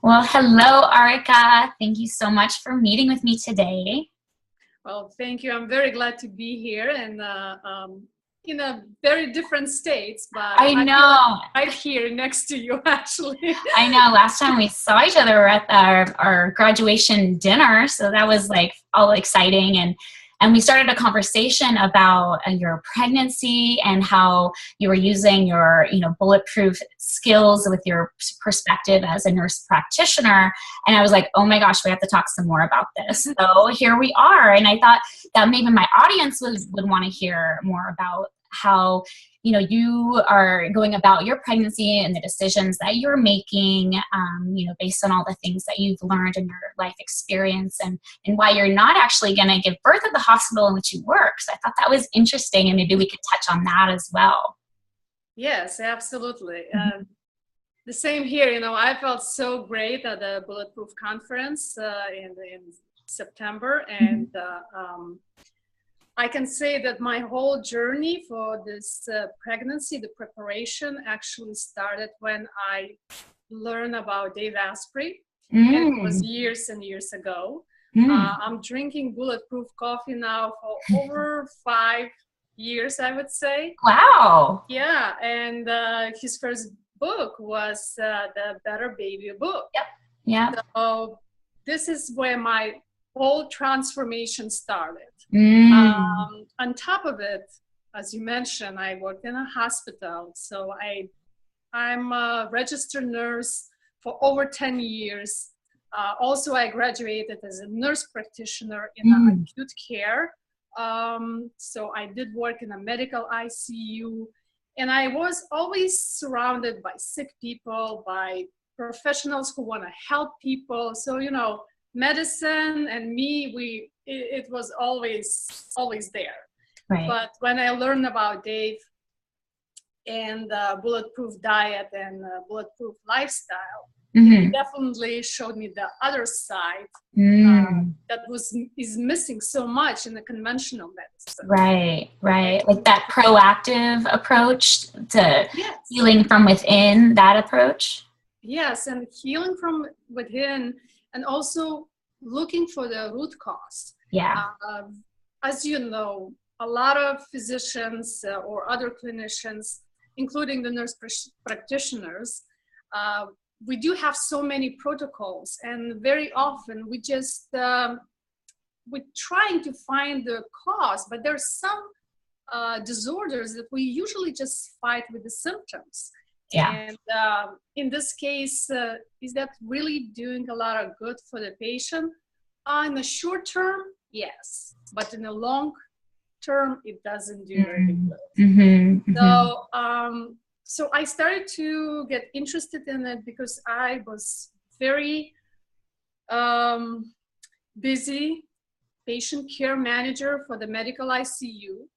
Well, hello, Aurika. Thank you so much for meeting with me today. Well, thank you. I'm very glad to be here and in a very different states, but I I feel like know. I'm right here next to you, actually. I know. Last time we saw each other, we were at our graduation dinner, so that was like all exciting, and we started a conversation about your pregnancy and how you were using your bulletproof skills with your perspective as a nurse practitioner. And I was like, oh my gosh, we have to talk some more about this. So here we are, and I thought that maybe my audience would want to hear more about how you are going about your pregnancy and the decisions that you're making, based on all the things that you've learned in your life experience, and why you're not actually going to give birth at the hospital in which you work. So I thought that was interesting, and maybe we could touch on that as well. Yes, absolutely. The same here. I felt so great at the Bulletproof conference in September, and I can say that my whole journey for this pregnancy, the preparation, actually started when I learned about Dave Asprey. And it was years and years ago. I'm drinking Bulletproof coffee now for over 5 years, I would say. Wow. Yeah, and his first book was the Better Baby book. Yep. Yeah. So this is where my whole transformation started. On top of it, as you mentioned, I worked in a hospital. So I'm a registered nurse for over 10 years. Also, I graduated as a nurse practitioner in acute care. So I did work in a medical ICU. And I was always surrounded by sick people, by professionals who want to help people. So, medicine and me, it was always there. Right. But when I learned about Dave and bulletproof diet and bulletproof lifestyle, it definitely showed me the other side that is missing so much in the conventional medicine. Right. Like that proactive approach to healing from within, that approach. Yes, and healing from within, and also looking for the root cause. Yeah. As you know, a lot of physicians or other clinicians, including the nurse practitioners, we do have so many protocols, and very often we're trying to find the cause, but there's some disorders that we usually just fight with the symptoms. Yeah. And in this case, is that really doing a lot of good for the patient? In the short term, yes, but in the long term, it doesn't do very good. So I started to get interested in it because I was very busy patient care manager for the medical ICU.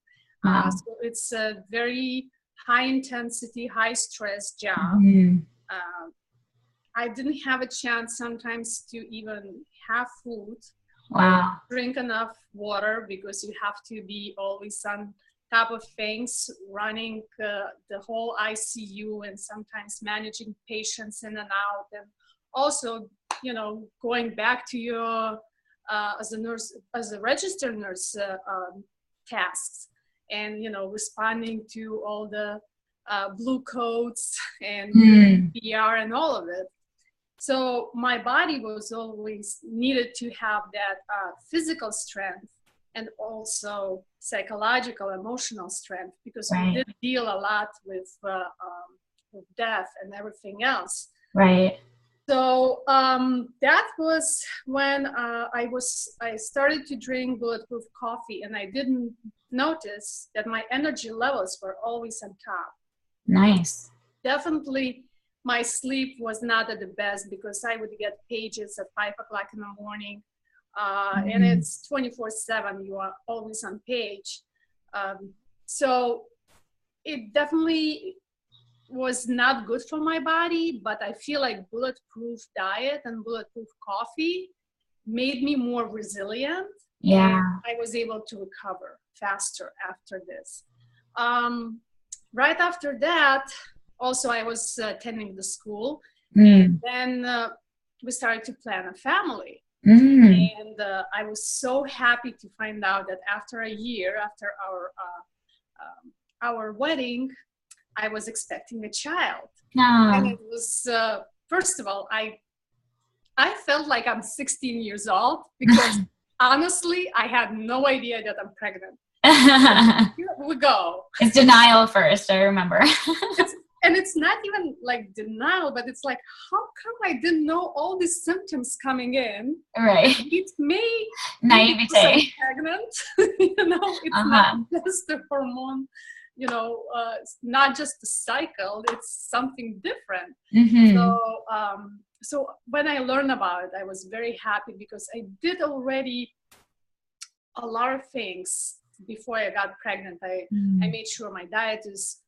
So it's a very high intensity, high stress job. I didn't have a chance sometimes to even have food. Wow. Drink enough water, because you have to be always on top of things, running the whole ICU and sometimes managing patients in and out, and also, going back to your as a nurse, as a registered nurse tasks, and responding to all the blue codes and PR and all of it. So my body was always needed to have that physical strength and also psychological, emotional strength, because we did deal a lot with death and everything else. Right. So that was when I started to drink Bulletproof coffee, and I didn't notice that my energy levels were always on top. Nice. Definitely, my sleep was not at the best, because I would get pages at 5 o'clock in the morning, and it's 24/7. You are always on page. So it definitely was not good for my body, but I feel like Bulletproof diet and Bulletproof coffee made me more resilient. Yeah. And I was able to recover faster after this. Right after that, also I was attending the school. And then we started to plan a family. Mm. And I was so happy to find out that after a year, after our wedding, I was expecting a child. And No. it was, first of all, I felt like I'm 16 years old because honestly, I had no idea that I'm pregnant. Here we go. It's denial first, I remember. And it's not even like denial, but it's like, how come I didn't know all these symptoms coming in? Right. It may Naivete. because I'm pregnant, it's not just the hormone, it's not just the cycle, it's something different. Mm-hmm. So when I learned about it, I was very happy because I did already a lot of things before I got pregnant. I made sure my diet is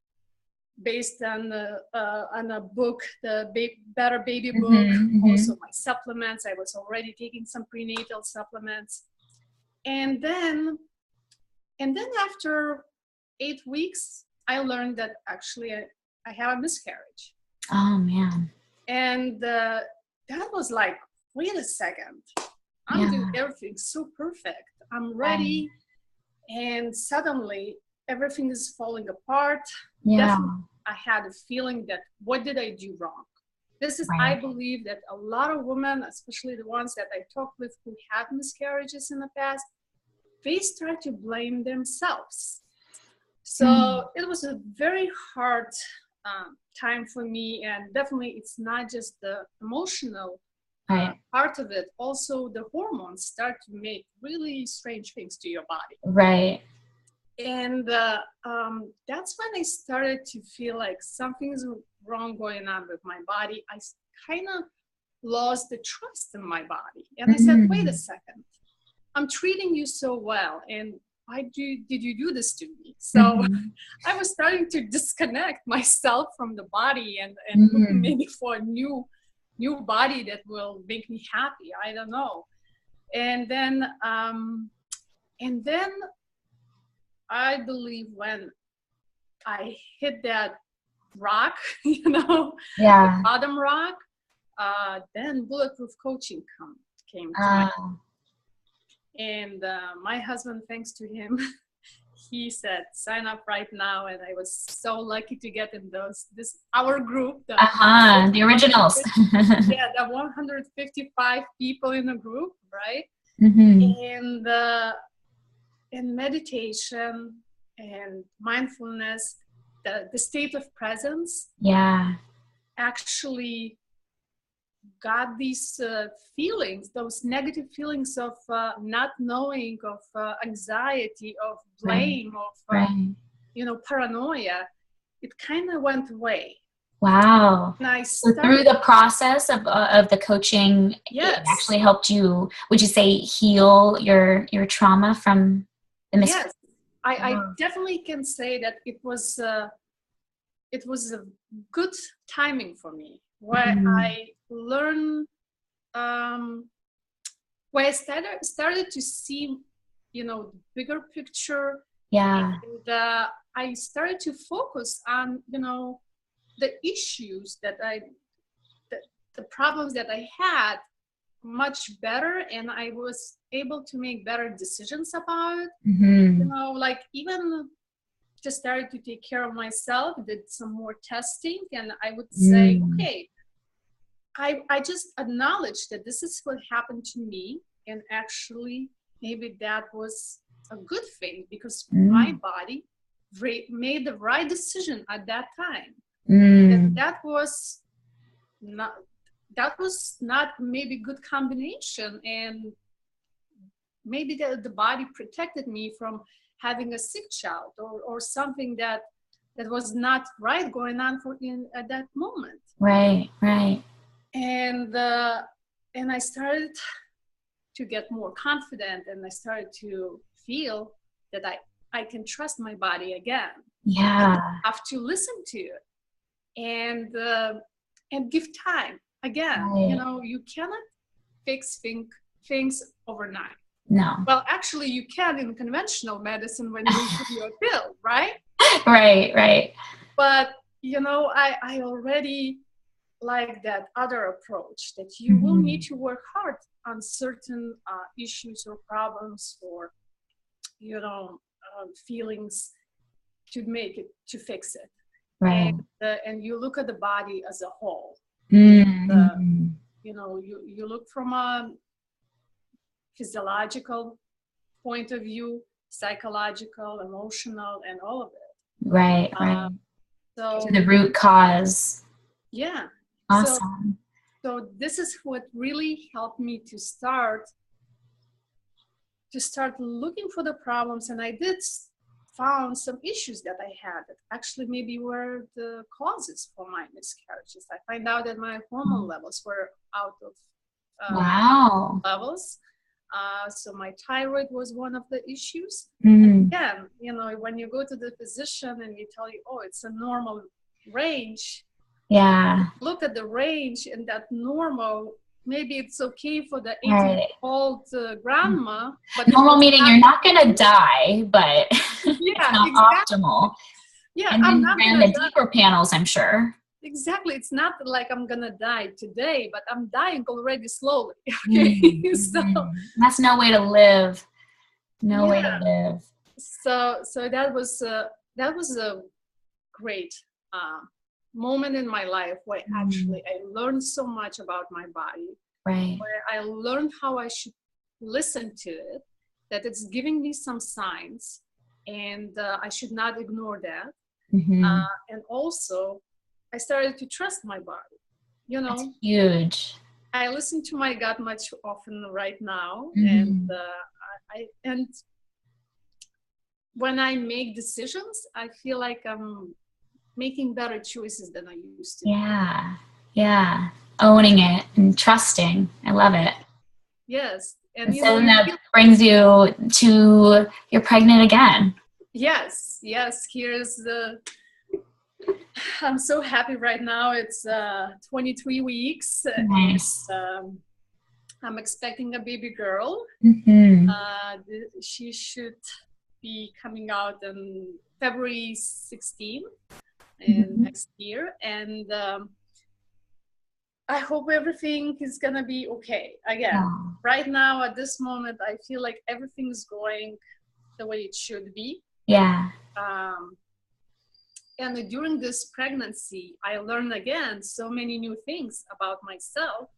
based on a book, the Better Baby book. Mm-hmm. Also my supplements. I was already taking some prenatal supplements. And then after 8 weeks, I learned that actually I have a miscarriage. Oh, man. And that was like, wait a second. I'm doing everything so perfect. I'm ready. Right. And suddenly everything is falling apart. Yeah. Definitely, I had a feeling that what did I do wrong? This is, I believe that a lot of women, especially the ones that I talked with who had miscarriages in the past, they start to blame themselves. So it was a very hard time for me. And definitely it's not just the emotional part of it. Also the hormones start to make really strange things to your body. Right. And that's when I started to feel like something's wrong going on with my body. I kind of lost the trust in my body. And I said, wait a second, I'm treating you so well. And why did you do this to me? So I was starting to disconnect myself from the body and looking maybe for a new body that will make me happy. I don't know. And then I believe when I hit that rock, the bottom rock, then Bulletproof Coaching came to my mind. And my husband, thanks to him, he said, sign up right now. And I was so lucky to get in our group. The originals. Yeah, the 155 people in the group, right? Mm-hmm. And meditation and mindfulness, the state of presence, actually got these feelings, those negative feelings of not knowing, of anxiety, of blame, of paranoia. It kind of went away. Wow. So through the process of the coaching, it actually helped you, would you say, heal your trauma from the miscarriage? Yes, I definitely can say that it was a good timing for me, where I learned, where I started to see, the bigger picture. Yeah. And I started to focus on, the issues the problems that I had much better, and I was able to make better decisions about it. Like even just started to take care of myself, did some more testing, and I would say, okay, I just acknowledged that this is what happened to me, and actually maybe that was a good thing because my body made the right decision at that time. And that was not maybe good combination, and maybe the body protected me from having a sick child or something that was not right going on at that moment. Right. And I started to get more confident, and I started to feel that I can trust my body again. Yeah. I have to listen to it and give time again. Right. You cannot fix things overnight. No. Well, actually, you can in conventional medicine when you give you a pill, right? Right. But I already like that other approach, that you will need to work hard on certain issues or problems or, feelings to fix it. Right. And you look at the body as a whole. Mm-hmm. You look from a physiological point of view, psychological, emotional, and all of it. Right, right. So To the root cause. yeah. Awesome. So this is what really helped me to start looking for the problems. And I found some issues that I had that actually maybe were the causes for my miscarriages. I find out that my hormone levels were out of levels. So my thyroid was one of the issues. And again, when you go to the physician and you tell you, oh, it's a normal range. Yeah. Look at the range, and that normal, maybe it's okay for the 80-year-old grandma. But normal meaning you're not going to die, but it's not optimal. Yeah, and then you ran the deeper panels, I'm sure. Exactly. It's not like I'm going to die today, but I'm dying already slowly. Okay. So that's no way to live. No way to live. So that was a great moment in my life where actually I learned so much about my body. Right. Where I learned how I should listen to it, that it's giving me some signs, and I should not ignore that. And also, I started to trust my body. That's huge. I listen to my gut much often right now, and when I make decisions, I feel like I'm making better choices than I used to. Yeah. Owning it and trusting. I love it. Yes. And so that brings you to you're pregnant again. Yes. I'm so happy right now. It's 23 weeks. Nice. And, I'm expecting a baby girl. She should be coming out on February 16th next year. And I hope everything is going to be okay. Again, right now at this moment, I feel like everything's going the way it should be. Yeah. And during this pregnancy, I learned again so many new things about myself.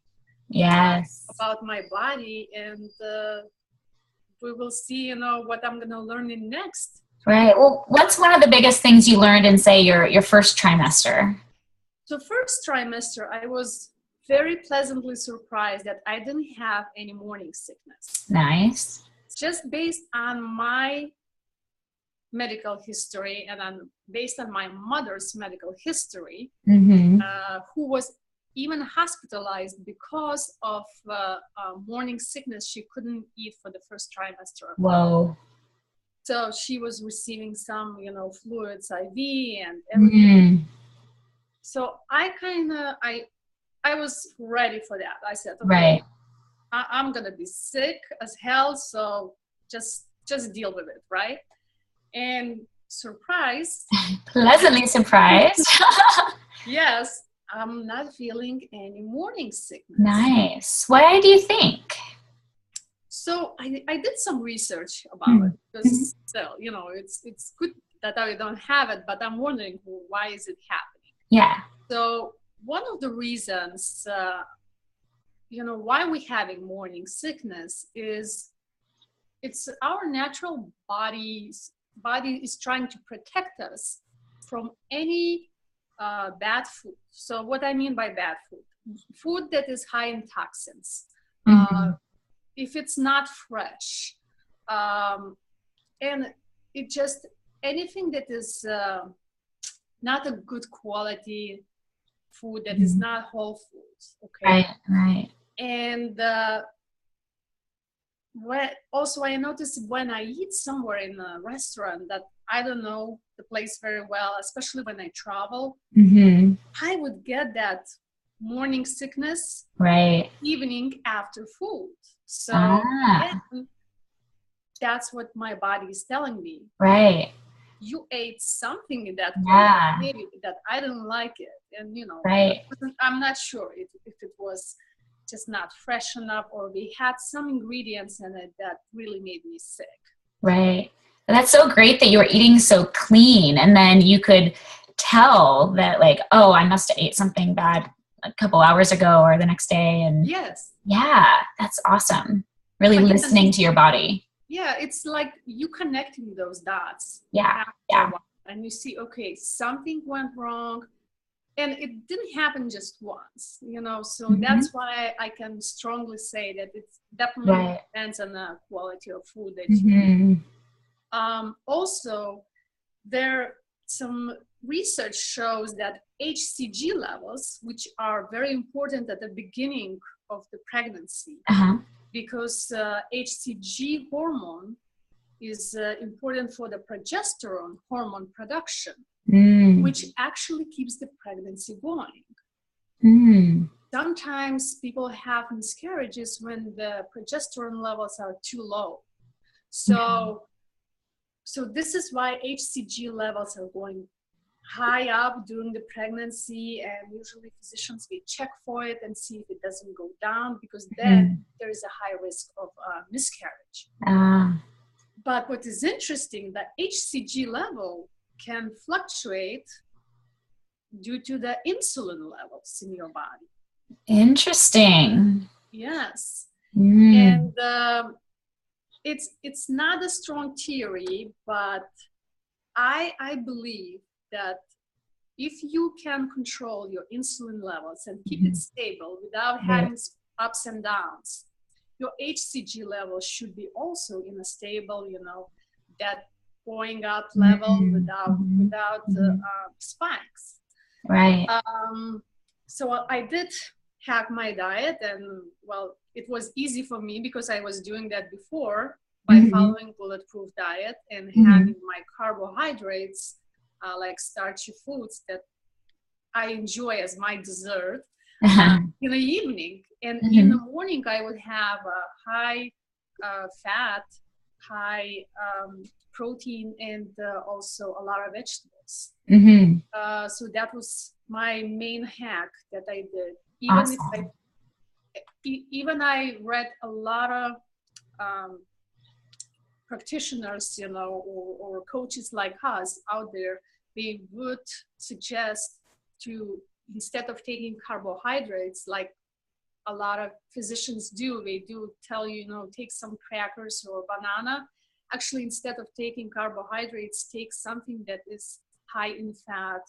Yes. About my body, and we will see, what I'm going to learn in next. Right. Well, what's one of the biggest things you learned in, say, your first trimester? So first trimester, I was very pleasantly surprised that I didn't have any morning sickness. Nice. Just based on my medical history and based on my mother's medical history, who was even hospitalized because of morning sickness. She couldn't eat for the first trimester. Whoa. So she was receiving some, fluids, IV and everything. So I was ready for that. I said, okay, I'm going to be sick as hell. So just deal with it. Right. And surprised. Pleasantly surprised. Yes. I'm not feeling any morning sickness. Nice. Why do you think? So I did some research about it, because still, it's good that I don't have it, but I'm wondering why is it happening? Yeah. So one of the reasons, why we're having morning sickness is it's our natural body is trying to protect us from any bad food. So what I mean by bad food that is high in toxins, if it's not fresh, and it just anything that is not a good quality food, that is not whole foods. Okay. Right. And also I noticed when I eat somewhere in a restaurant that I don't know the place very well, especially when I travel, I would get that morning sickness evening after food. So that's what my body is telling me. Right. you ate something that Yeah. maybe that I didn't like it. And, Right. I'm not sure if it was just not fresh enough, or we had some ingredients in it that really made me sick. Right. That's so great that you were eating so clean, and then you could tell that, like, oh, I must have ate something bad a couple hours ago or the next day. And Yes. yeah, that's awesome. Really listening to your body. Yeah, it's like you connecting those dots. Yeah. Yeah. And you see, okay, something went wrong. And it didn't happen just once, so that's why I can strongly say that it definitely depends on the quality of food that you eat. Also, some research shows that HCG levels, which are very important at the beginning of the pregnancy, because HCG hormone is important for the progesterone hormone production, which actually keeps the pregnancy going. Sometimes people have miscarriages when the progesterone levels are too low. So this is why HCG levels are going high up during the pregnancy, and usually physicians will check for it and see if it doesn't go down, because then there is a high risk of miscarriage. But what is interesting, that HCG level can fluctuate due to the insulin levels in your body. Interesting. Yes. And it's not a strong theory, but I believe that if you can control your insulin levels and keep it stable without having ups and downs, your HCG level should be also in a stable, that going up level without spikes. Right. So I did have my diet, and well, it was easy for me because I was doing that before by following Bulletproof diet and having my carbohydrates, like starchy foods that I enjoy as my dessert in the evening. And in the morning, I would have a high fat, high protein, and also a lot of vegetables. So that was my main hack that I did. Even I read a lot of practitioners, or coaches like us out there, they would suggest to, instead of taking carbohydrates, like a lot of physicians do, they do tell you, take some crackers or banana. Actually, instead of taking carbohydrates, take something that is high in fat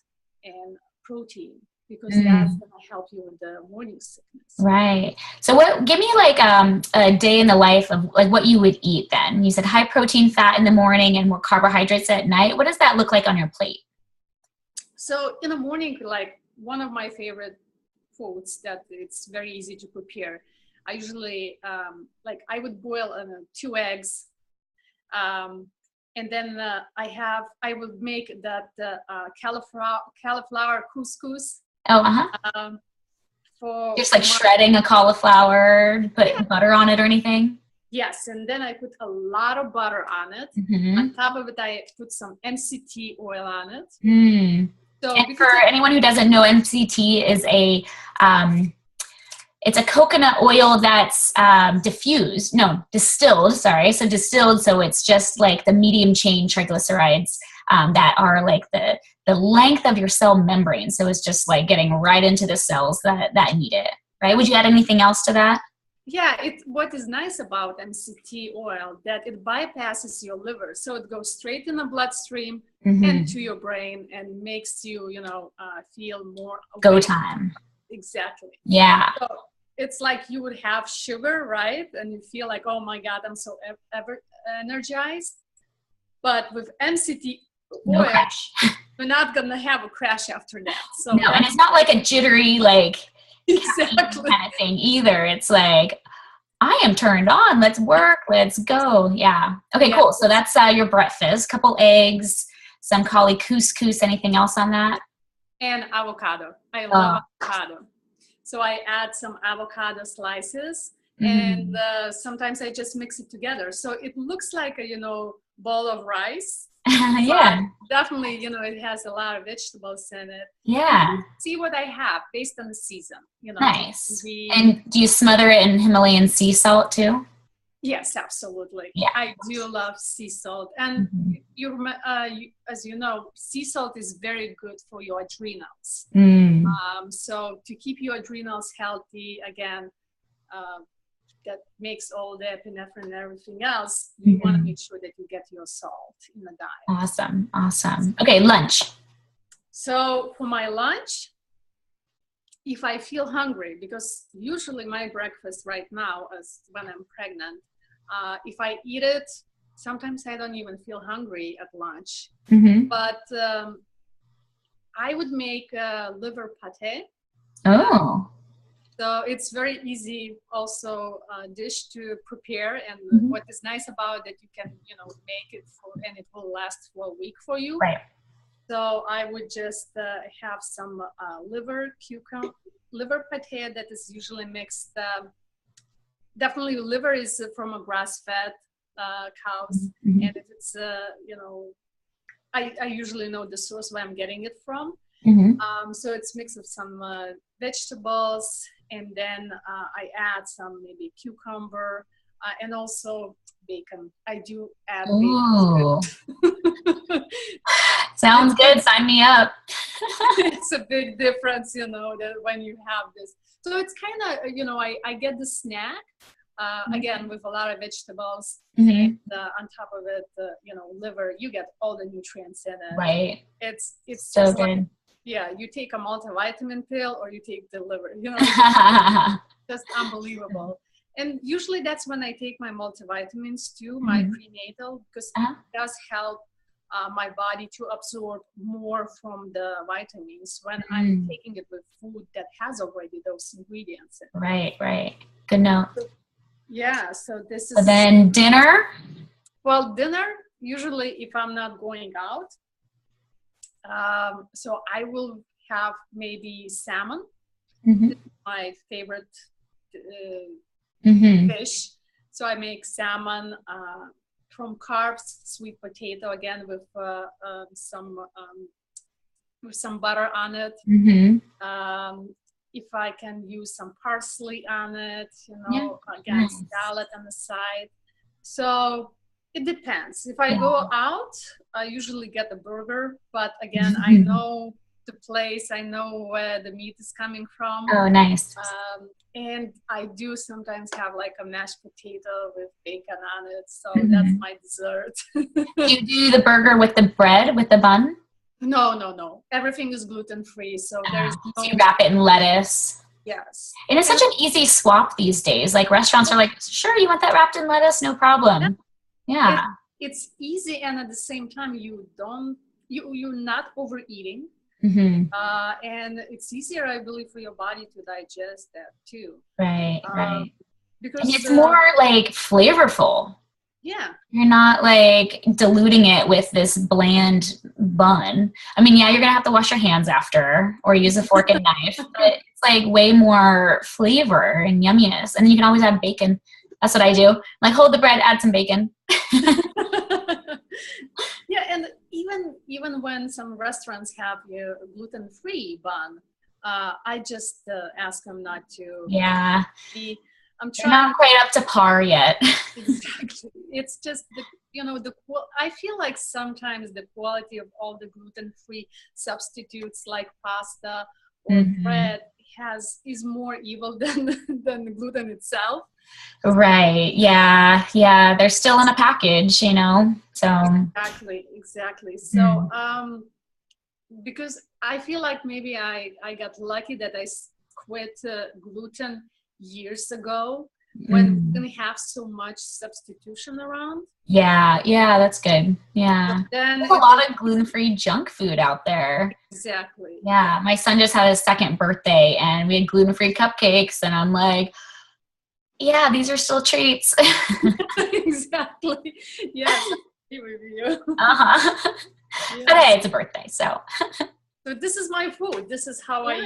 and protein, because that's going to help you with the morning sickness. Right. So give me like a day in the life of like what you would eat then. You said high protein fat in the morning and more carbohydrates at night. What does that look like on your plate? So in the morning, like one of my favorite foods that it's very easy to prepare, I usually I would boil 2 eggs, and then I would make that cauliflower couscous. For just like shredding a cauliflower, put butter on it or anything. Yes, and then I put a lot of butter on it. On top of it, I put some MCT oil on it. So and for anyone who doesn't know, MCT is it's a coconut oil that's distilled. Sorry, so distilled. So it's just like the medium chain triglycerides that are like the length of your cell membrane. So it's just like getting right into the cells that need it. Right? Would you add anything else to that? Yeah, what is nice about MCT oil, that it bypasses your liver. So it goes straight in the bloodstream and to your brain and makes you, feel more awake. Go time. Exactly. Yeah. So it's like you would have sugar, right? And you feel like, oh my God, I'm so energized. But with MCT oil, you're not going to have a crash after that. So no, and it's not like a jittery, like, exactly kind of thing either. It's like, I am turned on. Let's work. Let's go. Yeah. Okay, cool. So that's your breakfast. Couple eggs, some cauli couscous. Anything else on that? And avocado. I love avocado. So I add some avocado slices, and sometimes I just mix it together. So it looks like a bowl of rice, Yeah. Definitely, it has a lot of vegetables in it. Yeah. See what I have based on the season, Nice. And do you smother it in Himalayan sea salt too? Yes, absolutely. Yeah. I do love sea salt. And as you know, sea salt is very good for your adrenals. So to keep your adrenals healthy, again, that makes all the epinephrine and everything else, you want to make sure that you get your salt in the diet. Awesome. Awesome. Okay, lunch. So for my lunch, if I feel hungry, because usually my breakfast right now is when I'm pregnant, if I eat it, sometimes I don't even feel hungry at lunch. But I would make liver pate. Oh. So it's very easy also dish to prepare. And what is nice about it, you can, make it and it will last for a week for you. Right. So I would just have some liver pate that is usually mixed. Definitely liver is from a grass-fed cows. And if it's, I usually know the source where I'm getting it from. So it's mixed with some vegetables, and then I add some maybe cucumber and also bacon. I do add bacon. Sounds good. Sign me up. It's a big difference, that when you have this. So it's kind of, I get the snack, again, with a lot of vegetables, and on top of it, liver, you get all the nutrients in it. Right. It's so just good. You take a multivitamin pill or you take the liver, just unbelievable. And usually that's when I take my multivitamins too, my prenatal, because it does help my body to absorb more from the vitamins when I'm taking it with food that has already those ingredients in it. Right. Good note. So this is. So then dinner? Well, dinner, usually if I'm not going out, so I will have maybe salmon. This is my favorite fish. So I make salmon from carbs, sweet potato again with some butter on it. If I can use some parsley on it, again, salad on the side. So it depends. If I go out, I usually get a burger, but again, I know the place, I know where the meat is coming from. Oh, nice. And I do sometimes have like a mashed potato with bacon on it. So that's my dessert. Do you do the burger with the bread, with the bun? No. Everything is gluten-free. So there's no. So you wrap it in lettuce. Yes. And it's such an easy swap these days. Like restaurants are like, sure, you want that wrapped in lettuce? No problem. Yeah. It's easy, and at the same time, you're not overeating. And it's easier, I believe, for your body to digest that too. Right. Because and it's more like flavorful. Yeah. You're not like diluting it with this bland bun. I mean, you're going to have to wash your hands after or use a fork and knife, but it's like way more flavor and yumminess. And then you can always add bacon. That's what I do. Like hold the bread, add some bacon. And even when some restaurants have a gluten-free bun, I just ask them not to. Yeah. I'm trying. They're not quite up to par yet. Exactly. It's just I feel like sometimes the quality of all the gluten-free substitutes like pasta or bread is more evil than the gluten itself. Right. Yeah. They're still in a package, so. Exactly. So, because I feel like maybe I got lucky that I quit gluten years ago when we didn't have so much substitution around. Yeah, that's good. Yeah. There's a lot of gluten-free junk food out there. Exactly. Yeah. My son just had his 2nd birthday and we had gluten-free cupcakes and I'm like, yeah, these are still treats. Exactly. Yes. I agree with you. Yeah. But hey, it's a birthday, so. So this is my food. This is how I eat.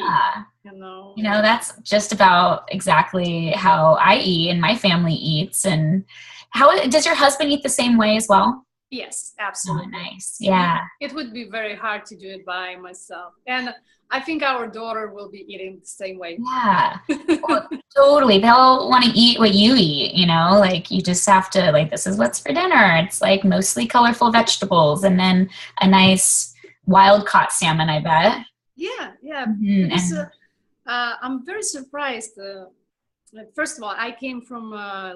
That's just about exactly how I eat and my family eats. And how does your husband eat the same way as well? Yes, Oh, absolutely. nice. Yeah. It would be very hard to do it by myself. And I think our daughter will be eating the same way. Yeah. Well, totally. They'll want to eat what you eat, like you just have to, like, this is what's for dinner. It's like mostly colorful vegetables and then a nice wild caught salmon, I bet. Yeah, yeah. Mhm. Because And I'm very surprised. First of all, I came from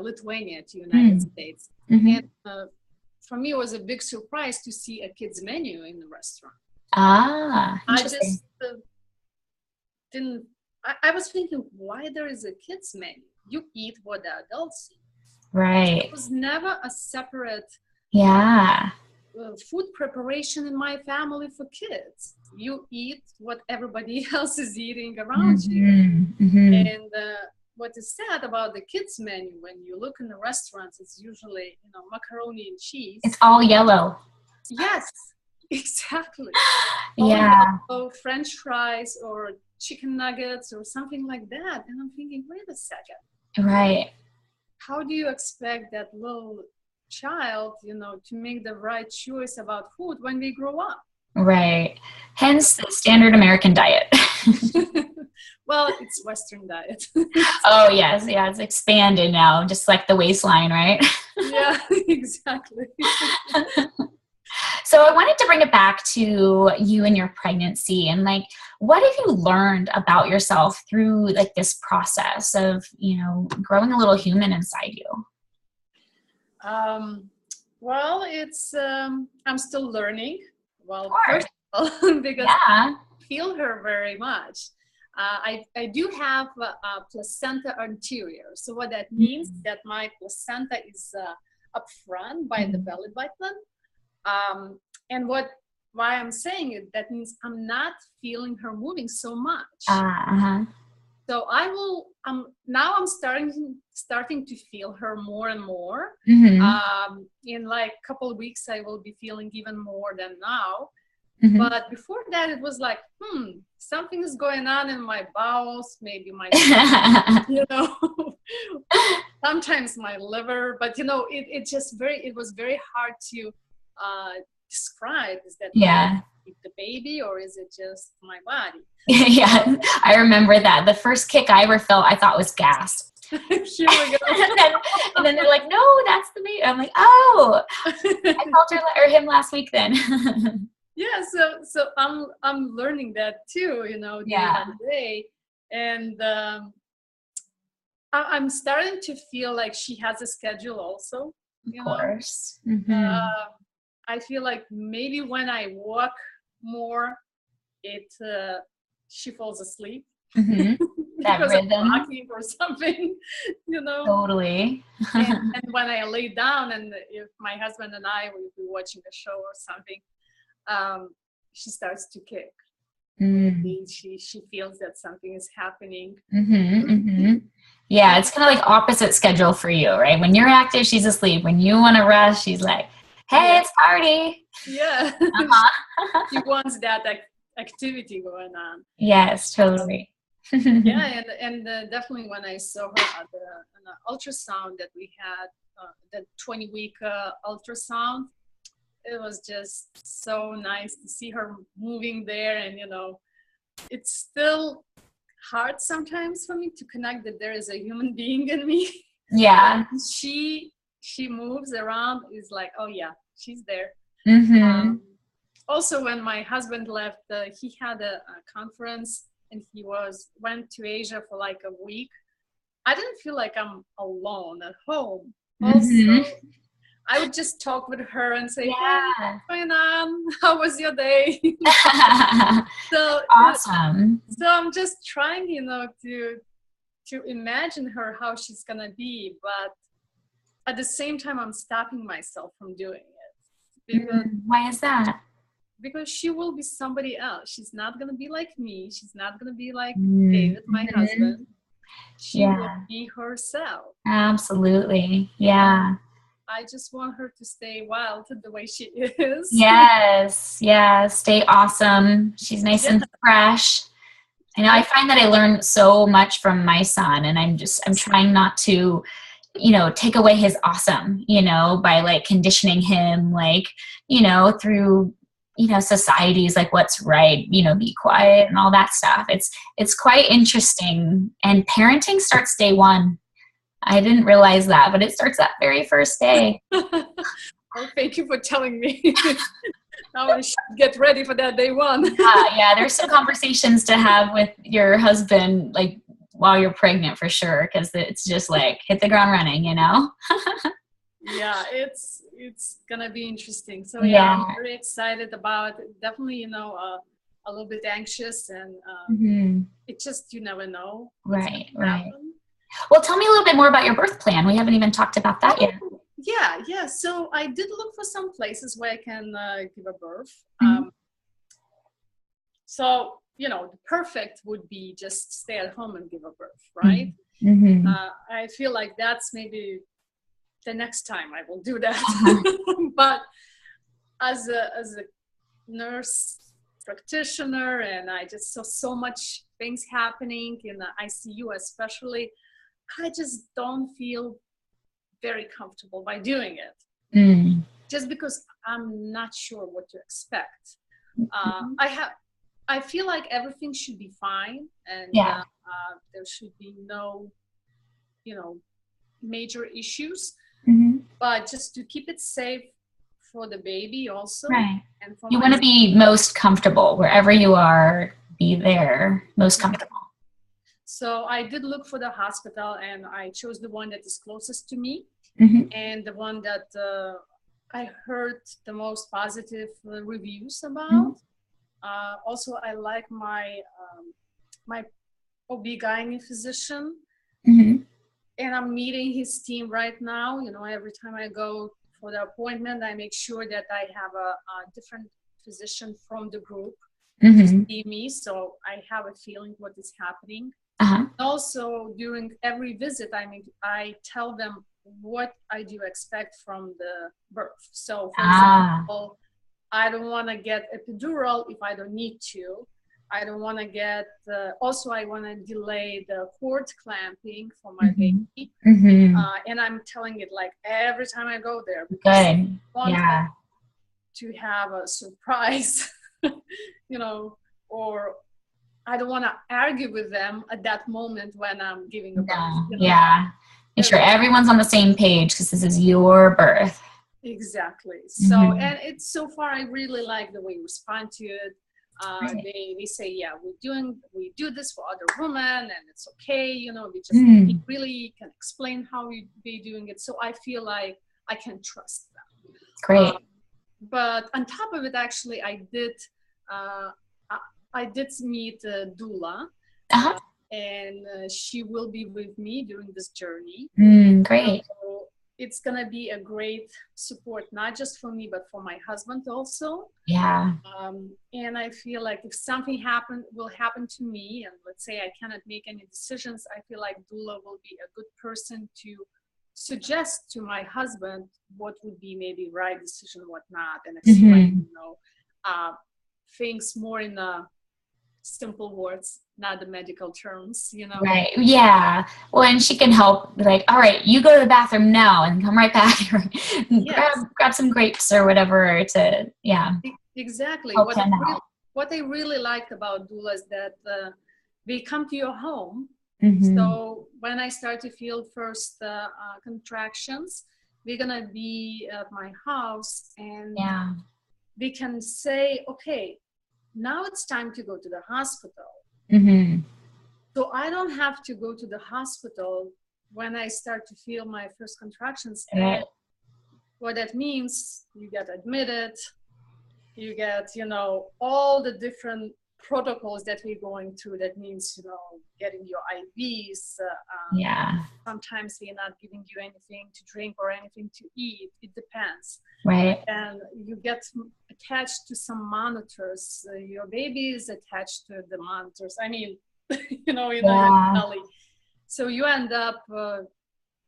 Lithuania to United States. mhm. And for me, it was a big surprise to see a kids menu in the restaurant. Ah, I interesting. just didn't, I was thinking, why there is a kids menu? You eat what the adults eat. Right. It was never a separate Yeah. food preparation in my family for kids. You eat what everybody else is eating around you. And what is sad about the kids menu, when you look in the restaurants, it's usually, macaroni and cheese. It's all yellow. Yes, exactly. Yeah. Or French fries or chicken nuggets or something like that. And I'm thinking, wait a second. Right. How do you expect that little child, to make the right choice about food when we grow up? Right. Hence the standard American diet. Well, it's Western diet. Oh, yes. Yeah. It's expanded now, just like the waistline, right? Yeah, exactly. So I wanted to bring it back to you and your pregnancy, and like, what have you learned about yourself through like this process of, growing a little human inside you? Well, it's, I'm still learning. Well, Of course. first of all, because Yeah. I feel her very much. I do have a placenta anterior. So what that means is that my placenta is up front by the belly button. And why I'm saying it, that means I'm not feeling her moving so much. So now I'm starting to feel her more and more. In like a couple of weeks, I will be feeling even more than now. But before that, it was like, something is going on in my bowels, maybe my, sometimes my liver, but it was very hard to describe. Is that the baby, or is it just my body? Yeah, I remember that. The first kick I ever felt, I thought was gas. Here we go. and then they're like, no, that's the baby. I'm like, oh, I felt him last week then. Yeah, so I'm learning that too, day by day, and I'm starting to feel like she has a schedule also. Of course. I feel like maybe when I walk more, she falls asleep. That because rhythm. I'm rocking or something, Totally. and when I lay down, and if my husband and I will be watching a show or something, she starts to kick. She feels that something is happening. Yeah, it's kind of like opposite schedule for you, right? When you're active, she's asleep. When you want to rest, she's like, hey, it's party. Yeah. She wants that activity going on. Yes, totally. Yeah, and definitely when I saw her at an ultrasound that we had, the 20-week ultrasound, it was just so nice to see her moving there. And it's still hard sometimes for me to connect that there is a human being in me. Yeah. She moves around, is like, oh yeah, she's there. Also, when my husband left, he had a conference, and he went to Asia for like a week. I didn't feel like I'm alone at home. Also, I would just talk with her and say, hey, what's going on? How was your day? So awesome. So I'm just trying, to imagine her, how she's going to be. But at the same time, I'm stopping myself from doing it. Because, why is that? Because she will be somebody else. She's not going to be like me. She's not going to be like David, my husband. She will be herself. Absolutely. Yeah. I just want her to stay wild the way she is. Yes. Yeah. Stay awesome. She's nice and fresh. I know I find that I learn so much from my son, and I'm trying not to take away his awesome, by like conditioning him, like, through, societies, like what's right, be quiet and all that stuff. It's quite interesting. And parenting starts day one. I didn't realize that, but it starts that very first day. Oh, thank you for telling me. Now I should get ready for that day one. Yeah, there's some conversations to have with your husband, like while you're pregnant for sure, because it's just like hit the ground running, Yeah, it's gonna be interesting. So yeah, I'm very excited about it. Definitely, a little bit anxious, and it just, you never know. Right. Well, tell me a little bit more about your birth plan. We haven't even talked about that yet. Yeah. So I did look for some places where I can give a birth. So, the perfect would be just stay at home and give a birth, right? I feel like that's maybe the next time I will do that. But as a nurse practitioner, and I just saw so much things happening in the ICU especially, I just don't feel very comfortable by doing it. Just because I'm not sure what to expect. I feel like everything should be fine, and there should be no, major issues. But just to keep it safe for the baby also. Right. And for you want to be most comfortable wherever you are. Be there most comfortable. So I did look for the hospital, and I chose the one that is closest to me, and the one that I heard the most positive reviews about. Also, I like my OB-GYN physician, and I'm meeting his team right now. Every time I go for the appointment, I make sure that I have a different physician from the group to see me, so I have a feeling what is happening. Also, during every visit, I tell them what I do expect from the birth. So, for example, I don't want to get epidural if I don't need to. I don't want to get, also I want to delay the cord clamping for my baby. And I'm telling it like every time I go there. Because I want to have a surprise, or I don't want to argue with them at that moment when I'm giving a birth. Make sure everyone's on the same page because this is your birth. Exactly. So, and it's so far, I really like the way you respond to it. They say, yeah, we do this for other women, and it's okay. We really can explain how they're doing it. So I feel like I can trust them. Great. But on top of it, actually, I did meet a doula, and she will be with me during this journey. Great. So it's going to be a great support, not just for me, but for my husband also. Yeah. And I feel like if something will happen to me, and let's say I cannot make any decisions, I feel like doula will be a good person to suggest to my husband what would be maybe right decision, what not, and explain, things more in simple words, not the medical terms, Right. Yeah. Well, and she can help, like, all right, you go to the bathroom now and come right back. grab some grapes or whatever to, Exactly. What I really liked about doula is that they come to your home. So when I start to feel first contractions, we're going to be at my house, and they can say, okay, now it's time to go to the hospital. So I don't have to go to the hospital when I start to feel my first contractions. And what that means, you get admitted, you get, all the different protocols that we're going through. That means, getting your IVs. Sometimes we're not giving you anything to drink or anything to eat. It depends. Right. And you get attached to some monitors. Your baby is attached to the monitors. I mean, in your belly. So you end up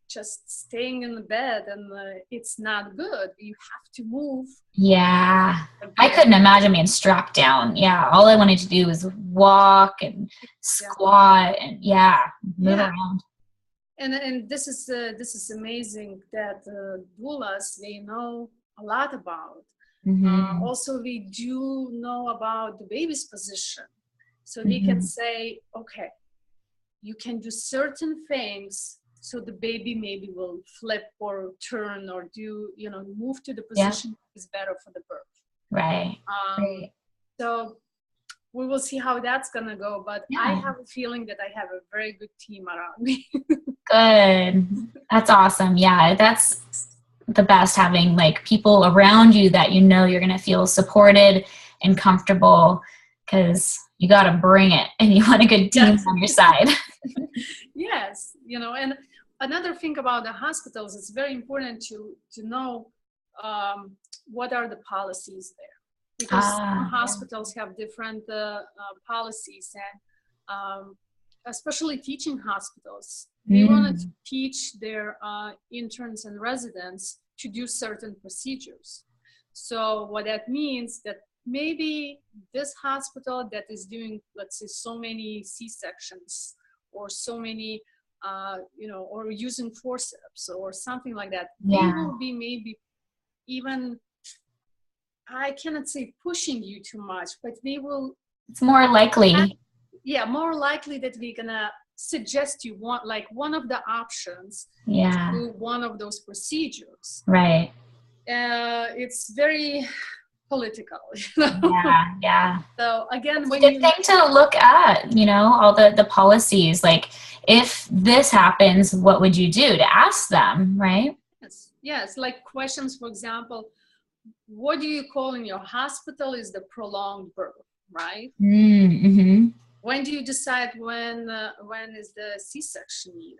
just staying in the bed, and it's not good. You have to move. Yeah. I couldn't imagine being strapped down. Yeah. All I wanted to do was walk and squat and move around. And this is amazing that doulas, they know a lot about. Also, we do know about the baby's position, so they can say, okay, you can do certain things so the baby maybe will flip or turn or do, move to the position that is better for the birth. Right. So we will see how that's gonna go, but I have a feeling that I have a very good team around me. Good. That's awesome. Yeah, that's the best, having like people around you that you know you're going to feel supported and comfortable, because you got to bring it and you want a good team on your side. Yes. And another thing about the hospitals, it's very important to know what are the policies there, because some hospitals have different policies, and especially teaching hospitals, they wanted to teach their interns and residents to do certain procedures. So what that means, that maybe this hospital that is doing, let's say, so many C-sections or so many, or using forceps or something like that, they will be maybe even, I cannot say pushing you too much, but they will. It's more likely. More likely that we're gonna suggest you one of the options to do one of those procedures. Right. It's very political. Yeah. So again, it's a good thing to look at, all the policies. Like, if this happens, what would you do? To ask them, right? Yes. Like questions, for example, what do you call in your hospital is the prolonged birth, right? When do you decide when is the C-section needed?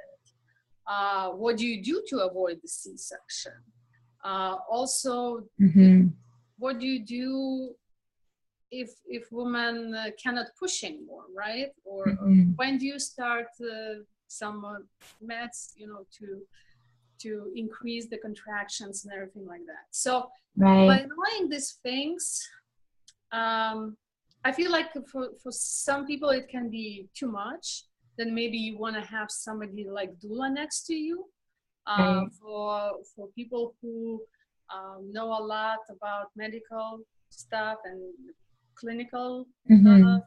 What do you do to avoid the C-section? Also, what do you do if women cannot push anymore, right? Or when do you start some meds, to increase the contractions and everything like that? So by knowing these things, I feel like for some people it can be too much. Then maybe you want to have somebody like doula next to you. For people who know a lot about medical stuff and clinical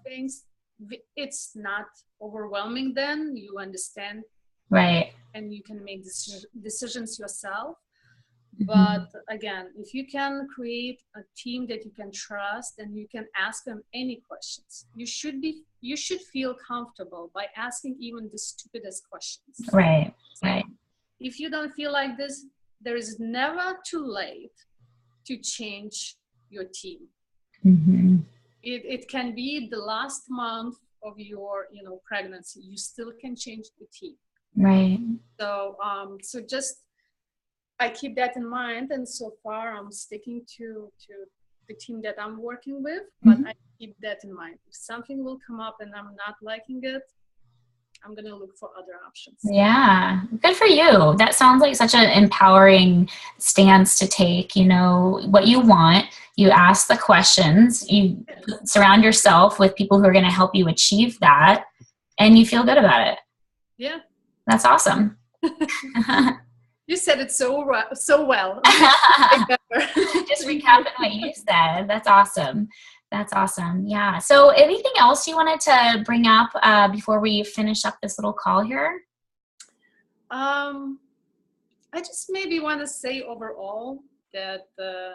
things, it's not overwhelming. Then you understand, and you can make decisions yourself. But again, if you can create a team that you can trust and you can ask them any questions, you should feel comfortable by asking even the stupidest questions. Right. If you don't feel like this, there is never too late to change your team. It can be the last month of your pregnancy. You still can change the team. Right. So just I keep that in mind, and so far I'm sticking to the team that I'm working with, but I keep that in mind. If something will come up and I'm not liking it, I'm going to look for other options. Yeah, good for you. That sounds like such an empowering stance to take. You know what you want, you ask the questions, you surround yourself with people who are going to help you achieve that, and you feel good about it. Yeah. That's awesome. You said it so well. Just recapping what you said. That's awesome. Yeah. So anything else you wanted to bring up before we finish up this little call here? I just maybe want to say overall that the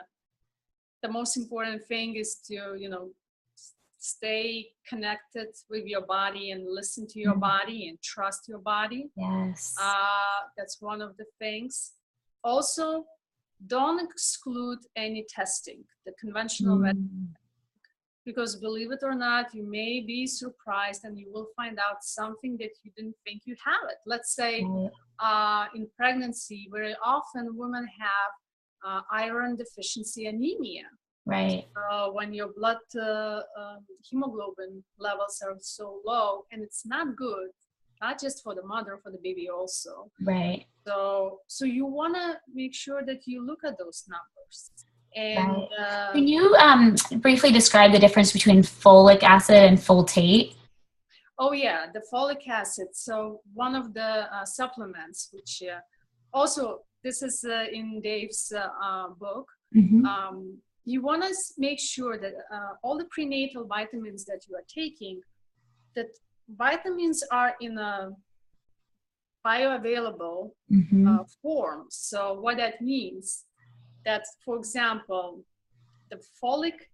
most important thing is to, stay connected with your body and listen to your body and trust your body. Yes. That's one of the things. Also, don't exclude any testing, the conventional medicine. Because believe it or not, you may be surprised and you will find out something that you didn't think you have it. Let's say in pregnancy, very often women have iron deficiency anemia. Right. When your blood hemoglobin levels are so low, and it's not good, not just for the mother, for the baby also. Right. So you want to make sure that you look at those numbers. And can you briefly describe the difference between folic acid and folate? Oh yeah, the folic acid. So one of the supplements, which also this is in Dave's book. You want to make sure that all the prenatal vitamins that you are taking, that vitamins are in a bioavailable form. So what that means, that for example, the folic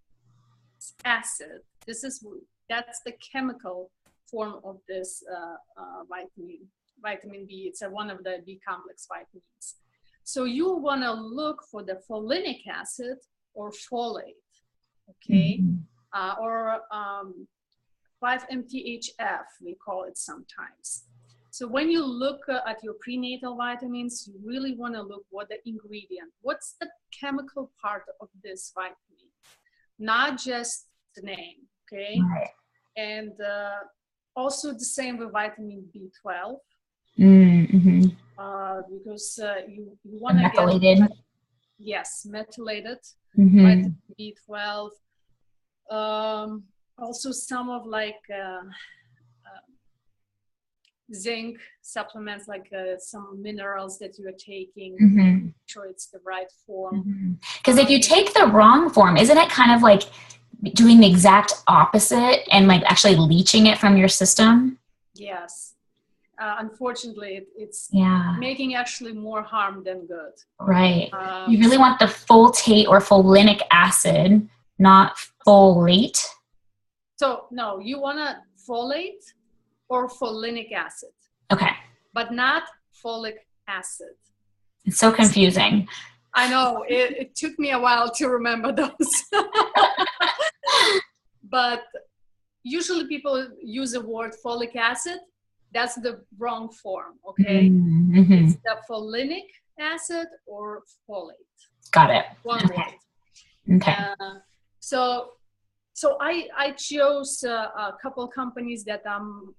acid, that's the chemical form of this vitamin B. It's one of the B complex vitamins. So you want to look for the folinic acid or folate, okay, or 5-MTHF, we call it sometimes. So when you look at your prenatal vitamins, you really want to look what the ingredient, what's the chemical part of this vitamin, not just the name, okay? Right. And also the same with vitamin B12, because you want to methylated. Yes, methylated, vitamin B12. Also some of like zinc supplements, like some minerals that you are taking, make sure it's the right form. Because if you take the wrong form, isn't it kind of like doing the exact opposite and like actually leaching it from your system? Yes. Unfortunately, it's yeah. making actually more harm than good. Right. You really want the folate or folinic acid, not folate. So no, you want a folate or folinic acid. Okay. But not folic acid. It's so confusing. I know. It took me a while to remember those. But usually people use the word folic acid. That's the wrong form, okay? It's the folinic acid or folate. Got it. One word. Okay. So I chose a couple companies that I'm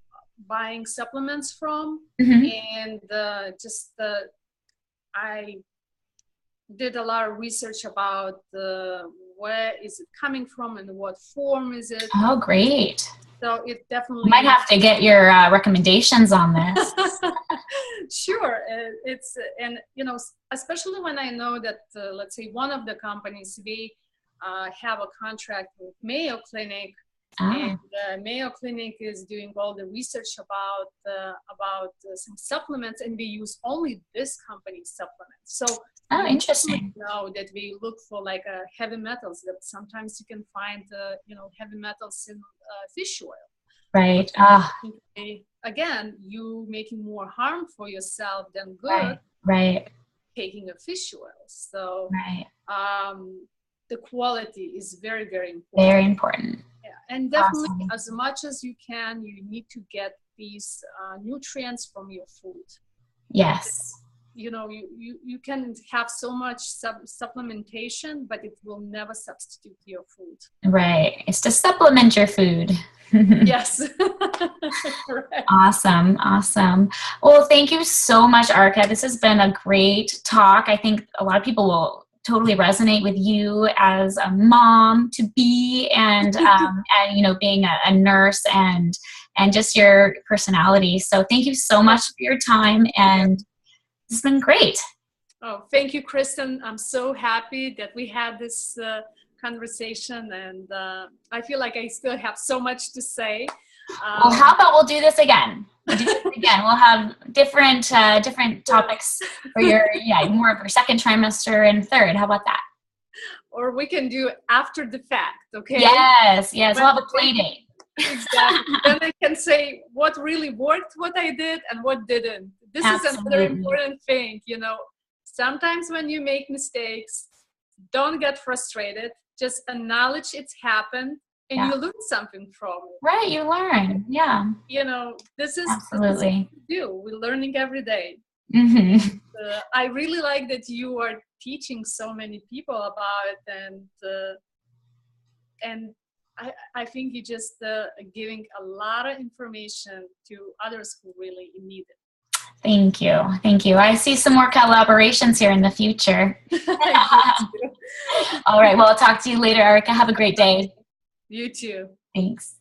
buying supplements from, and I did a lot of research about where is it coming from and what form is it. Oh, great. So it definitely... Might have to get your recommendations on this. Sure. It's, and you know, especially when I know that, let's say one of the companies, they have a contract with Mayo Clinic, and Mayo Clinic is doing all the research about some supplements, and they use only this company's supplements. So interesting. Know that we look for like heavy metals, that sometimes you can find heavy metals in fish oil. Right. Again, you making more harm for yourself than good. Right. Taking a fish oil. So the quality is very, very important. Very important. Yeah, and definitely as much as you can, you need to get these nutrients from your food. Yes. You know, you can have so much supplementation, but it will never substitute your food. Right. It's to supplement your food. Yes. Right. Awesome. Well, thank you so much, Aurika. This has been a great talk. I think a lot of people will totally resonate with you as a mom to be, and being a nurse and just your personality. So thank you so much for your time, and it's been great. Oh, thank you, Kristen. I'm so happy that we had this conversation, and I feel like I still have so much to say. Well, how about we'll do this again? We'll have different topics for your more of your second trimester and third. How about that? Or we can do after the fact, okay? Yes. We'll have a play date. Exactly. Then I can say what really worked, what I did, and what didn't. This is another important thing, you know. Sometimes when you make mistakes, don't get frustrated. Just acknowledge it's happened, and you learn something from it. Right, you learn. Yeah. You know, this is absolutely what we do. We're learning every day. I really like that you are teaching so many people about it, and I think you're just giving a lot of information to others who really need it. Thank you. I see some more collaborations here in the future. All right. Well, I'll talk to you later, Aurika. Have a great day. You too. Thanks.